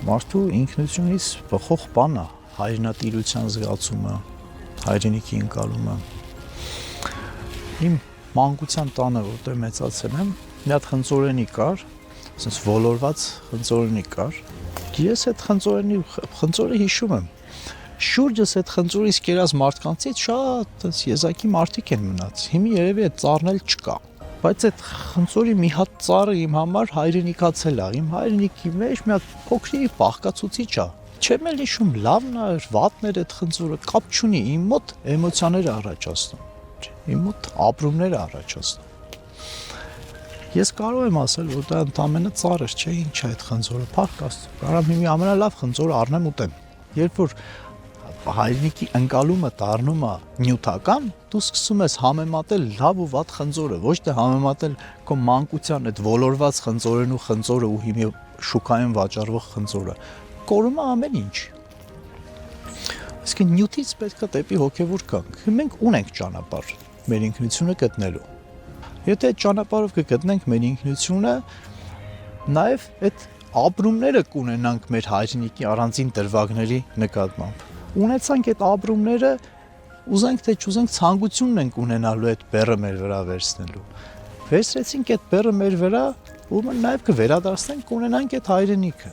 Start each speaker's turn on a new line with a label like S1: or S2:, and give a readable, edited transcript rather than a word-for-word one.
S1: Մարդու ինքնությունից բխող բան է հայրենատիրության զգացումը, հայրենիքի ընկալումը։ Իմ մանկության տանը, որտեղ մեծացել եմ, մի հատ խնձորենի կար, ասես ոլորված խնձորենի կար։ Ես այդ խնձորը հիշում եմ։ Շուրջս այդ խնձորից կերած մարդկանցից շատ եզակի մարդիկ են մնաց։ Հիմա երևի այդ ծառն էլ չկա։ Բայց այդ խնձորի մի հատ ծառը իմ համար հայրենիքացել է։ Իմ հայրենիքի մեջ մի հատ փոքրիկ բաղկացուցիչ է։ Չեմ էլ հիշում լավն է, վատն էր այդ խնձորը, կապ չունի, իմ մոտ էմոցիաներ է առաջացնում։ Իմ մոտ ապրումներ է առաջացնում։ Ես կարող եմ ասել, որ դա ընդամենը ծառ չէ, ինչ է այդ խնձորը, փառք Աստծո։ Կարամ հիմա ամենալավ խնձորը առնեմ ուտեմ։ Երբ որ հայրենիքի ընկալումը դառնում է նյութական, դու սկսում ես համեմատել լավ ու վատ խնձորը, ոչ թե համեմատել քո մանկության այդ ոլորված խնձորն ու խնձորը ու հիմա շուկայում վաճառվող խնձորը։ Կորում է ամեն ինչ։ Իսկ նյութից պետք է դեպի հոգևոր գանք։ Մենք ունենք ճանապարհ մեր ինքնությունը գտնելու։ Եթե այդ ճանապարհով կգտնենք մեր ինքնությունը, նաև այդ ապրումները կունենանք մեր հայրենիքի առանձին դրվագների նկատմամբ։ Ունեցանք այդ ապրումները, ուզենք թե չուզենք ցանկությունն ենք ունենալու այդ բեռը մեր վրա վերցնելու։ Վերցրեցինք այդ բեռը մեր վրա, ու նաև կվերադարձնենք կունենանք այդ հայրենիքը։